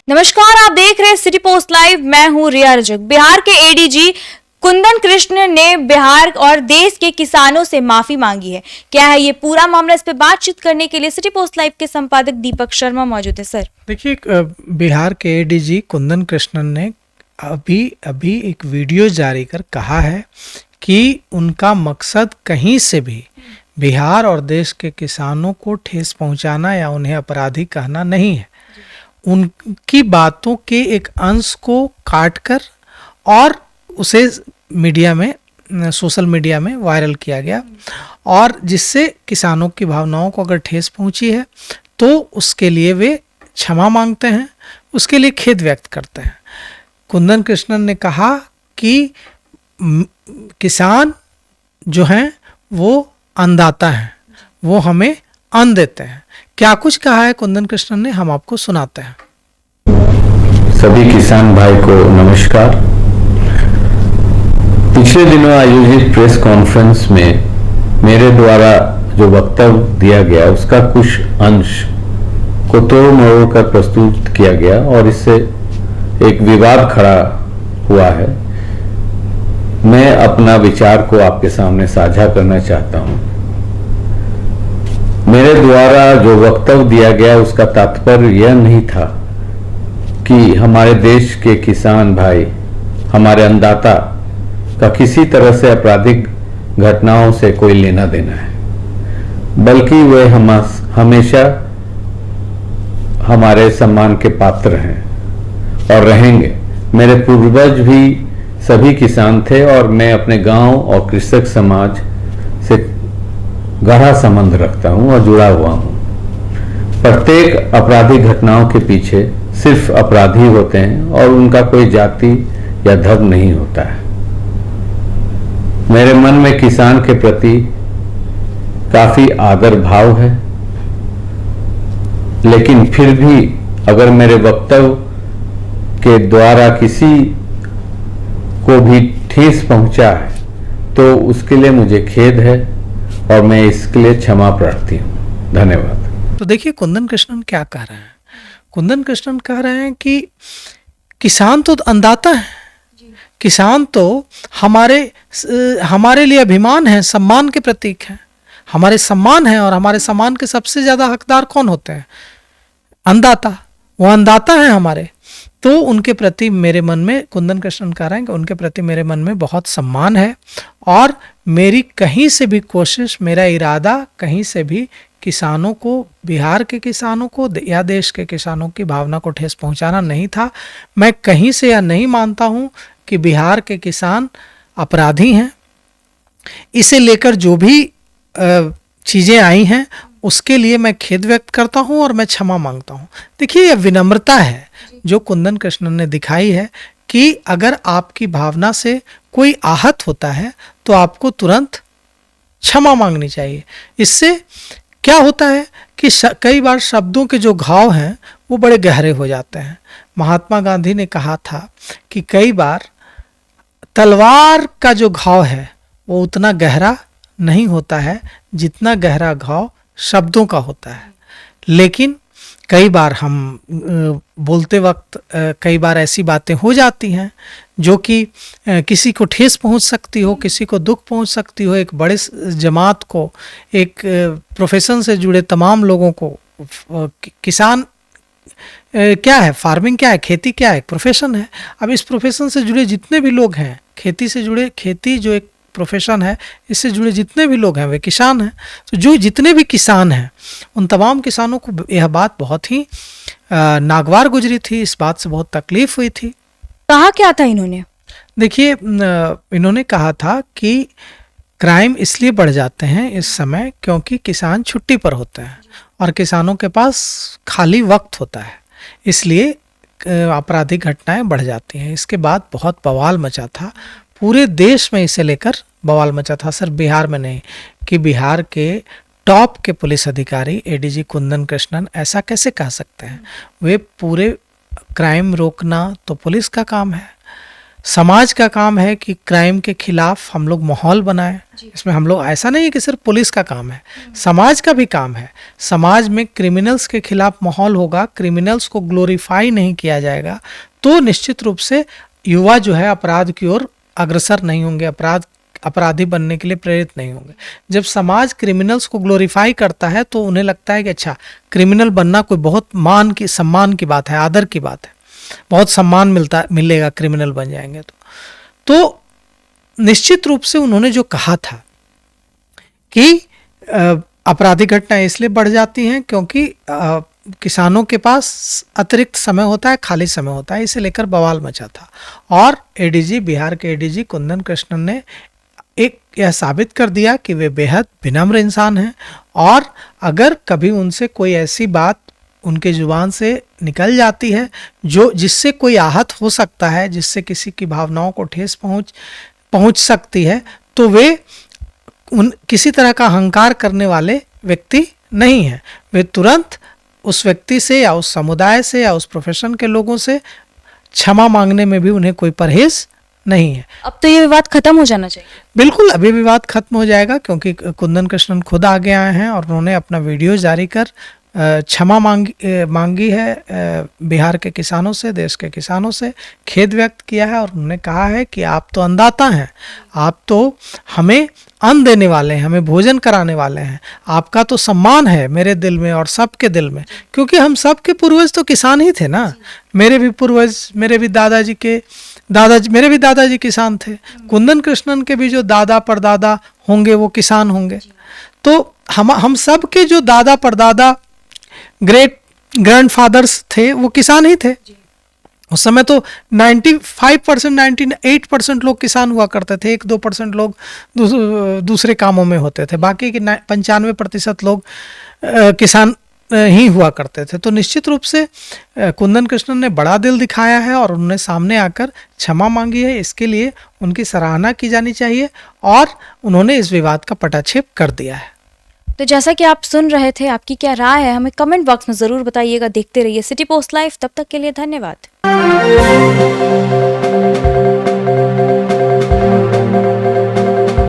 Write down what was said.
नमस्कार, आप देख रहे हैं सिटी पोस्ट लाइव। मैं हूं रिया रजक। बिहार के एडीजी कुंदन कृष्ण ने बिहार और देश के किसानों से माफी मांगी है। क्या है ये पूरा मामला, इस पे बातचीत करने के लिए सिटी पोस्ट लाइव के संपादक दीपक शर्मा मौजूद है। सर देखिए, बिहार के एडीजी कुंदन कृष्णन ने अभी एक वीडियो जारी कर कहा है कि उनका मकसद कहीं से भी बिहार और देश के किसानों को ठेस पहुंचाना या उन्हें अपराधी कहना नहीं है। उनकी बातों के एक अंश को काटकर और उसे मीडिया में, सोशल मीडिया में वायरल किया गया, और जिससे किसानों की भावनाओं को अगर ठेस पहुंची है तो उसके लिए वे क्षमा मांगते हैं, उसके लिए खेद व्यक्त करते हैं। कुंदन कृष्णन ने कहा कि किसान जो हैं वो अन्नदाता हैं, वो हमें अन्न देते हैं। क्या कुछ कहा है कुंदन कृष्णन ने, हम आपको सुनाते हैं। सभी किसान भाई को नमस्कार। पिछले दिनों आयोजित प्रेस कॉन्फ्रेंस में मेरे द्वारा जो वक्तव्य दिया गया उसका कुछ अंश को तोड़ मरोड़ कर प्रस्तुत किया गया और इससे एक विवाद खड़ा हुआ है। मैं अपना विचार को आपके सामने साझा करना चाहता हूं। मेरे द्वारा जो वक्तव्य दिया गया उसका तात्पर्य यह नहीं था कि हमारे देश के किसान भाई, हमारे अन्नदाता का किसी तरह से आपराधिक घटनाओं से कोई लेना देना है, बल्कि वे हमेशा हमारे सम्मान के पात्र हैं और रहेंगे। मेरे पूर्वज भी सभी किसान थे और मैं अपने गांव और कृषक समाज से गहरा संबंध रखता हूं और जुड़ा हुआ हूं। प्रत्येक आपराधिक घटनाओं के पीछे सिर्फ अपराधी होते हैं और उनका कोई जाति या धर्म नहीं होता है। मेरे मन में किसान के प्रति काफी आदर भाव है, लेकिन फिर भी अगर मेरे वक्तव्य के द्वारा किसी को भी ठेस पहुंचा है तो उसके लिए मुझे खेद है और मैं इसके लिए क्षमा प्रार्थी हूं। धन्यवाद। तो देखिए कुंदन कृष्णन क्या कह रहे हैं। कुंदन कृष्णन कह रहे हैं कि किसान तो अन्नदाता है, किसान तो हमारे लिए अभिमान है, सम्मान के प्रतीक है, हमारे सम्मान है। और हमारे सम्मान के सबसे ज्यादा हकदार कौन होते हैं? अन्नदाता। वो अन्नदाता है हमारे। तो उनके प्रति मेरे मन में, कुंदन कृष्णन कह रहे हैं कि उनके प्रति मेरे मन में बहुत सम्मान है और मेरी कहीं से भी कोशिश, मेरा इरादा कहीं से भी किसानों को, बिहार के किसानों को या देश के किसानों की भावना को ठेस पहुंचाना नहीं था। मैं कहीं से यह नहीं मानता हूं कि बिहार के किसान अपराधी हैं। इसे लेकर जो भी चीज़ें आई हैं उसके लिए मैं खेद व्यक्त करता हूं और मैं क्षमा मांगता हूं। देखिए, यह विनम्रता है जो कुंदन कृष्णन ने दिखाई है कि अगर आपकी भावना से कोई आहत होता है तो आपको तुरंत क्षमा मांगनी चाहिए। इससे क्या होता है कि कई बार शब्दों के जो घाव हैं वो बड़े गहरे हो जाते हैं। महात्मा गांधी ने कहा था कि कई बार तलवार का जो घाव है वो उतना गहरा नहीं होता है जितना गहरा घाव शब्दों का होता है। लेकिन कई बार हम बोलते वक्त कई बार ऐसी बातें हो जाती हैं जो कि किसी को ठेस पहुंच सकती हो, किसी को दुख पहुंच सकती हो, एक बड़े जमात को, एक प्रोफेशन से जुड़े तमाम लोगों को। किसान क्या है, फार्मिंग क्या है, खेती क्या है, एक प्रोफेशन है। अब इस प्रोफेशन से जुड़े जितने भी लोग हैं, खेती से जुड़े, खेती जो एक प्रोफेशन है, इससे जुड़े जितने भी लोग हैं वे किसान हैं। तो जो जितने भी किसान हैं उन तमाम किसानों को यह बात बहुत ही नागवार गुजरी थी, इस बात से बहुत तकलीफ हुई थी। कहा क्या था इन्होंने? देखिए, इन्होंने कहा था कि क्राइम इसलिए बढ़ जाते हैं इस समय क्योंकि किसान छुट्टी पर होते हैं और किसानों के पास खाली वक्त होता है, इसलिए आपराधिक घटनाएं बढ़ जाती हैं। इसके बाद बहुत बवाल मचा था, पूरे देश में इसे लेकर बवाल मचा था। सिर्फ बिहार में नहीं, कि बिहार के टॉप के पुलिस अधिकारी एडीजी कुंदन कृष्णन ऐसा कैसे कह सकते हैं। वे पूरे क्राइम रोकना तो पुलिस का काम है, समाज का काम है कि क्राइम के खिलाफ हम लोग माहौल बनाएं। इसमें हम लोग, ऐसा नहीं है कि सिर्फ पुलिस का काम है, समाज का भी काम है। समाज में क्रिमिनल्स के खिलाफ माहौल होगा, क्रिमिनल्स को ग्लोरीफाई नहीं किया जाएगा, तो निश्चित रूप से युवा जो है अपराध की ओर अग्रसर नहीं होंगे, अपराधी बनने के लिए प्रेरित नहीं होंगे। जब समाज क्रिमिनल्स को ग्लोरीफाई करता है तो उन्हें लगता है कि अच्छा, क्रिमिनल बनना कोई बहुत सम्मान की बात है, आदर की बात है, बहुत सम्मान मिलेगा क्रिमिनल बन जाएंगे तो निश्चित रूप से उन्होंने जो कहा था कि आपराधिक घटनाएं इसलिए बढ़ जाती हैं क्योंकि किसानों के पास अतिरिक्त समय होता है, खाली समय होता है, इसे लेकर बवाल मचा था। और एडीजी, बिहार के एडीजी कुंदन कृष्णन ने यह साबित कर दिया कि वे बेहद विनम्र इंसान हैं, और अगर कभी उनसे कोई ऐसी बात उनके जुबान से निकल जाती है जिससे कोई आहत हो सकता है, जिससे किसी की भावनाओं को ठेस पहुंच सकती है, तो वे किसी तरह का अहंकार करने वाले व्यक्ति नहीं हैं। वे तुरंत उस व्यक्ति से या उस समुदाय से या उस प्रोफेशन के लोगों से क्षमा मांगने में भी उन्हें कोई परहेज नहीं है। अब तो ये विवाद खत्म हो जाना चाहिए। बिल्कुल, अभी विवाद खत्म हो जाएगा क्योंकि कुंदन कृष्णन खुद आगे आए हैं और उन्होंने अपना वीडियो जारी कर क्षमा मांगी है बिहार के किसानों से, देश के किसानों से खेद व्यक्त किया है, और उन्होंने कहा है कि आप तो अन्नदाता हैं, आप तो हमें अन्न देने वाले हैं, हमें भोजन कराने वाले हैं, आपका तो सम्मान है मेरे दिल में और सबके दिल में, क्योंकि हम सबके पूर्वज तो किसान ही थे ना। मेरे भी पूर्वज, मेरे भी दादाजी किसान थे, कुंदन कृष्णन के भी जो दादा परदादा होंगे वो किसान होंगे। तो हम सब के जो दादा परदादा, ग्रेट ग्रैंडफादर्स थे वो किसान ही थे। उस समय तो 95%, 98% लोग किसान हुआ करते थे, 1-2% लोग दूसरे कामों में होते थे, बाकी के 95% लोग किसान ही हुआ करते थे। तो निश्चित रूप से कुंदन कृष्णन ने बड़ा दिल दिखाया है और उन्होंने सामने आकर क्षमा मांगी है। इसके लिए उनकी सराहना की जानी चाहिए और उन्होंने इस विवाद का पटाक्षेप कर दिया है। तो जैसा कि आप सुन रहे थे, आपकी क्या राय है हमें कमेंट बॉक्स में ज़रूर बताइएगा। देखते रहिए सिटी पोस्ट लाइव, तब तक के लिए धन्यवाद।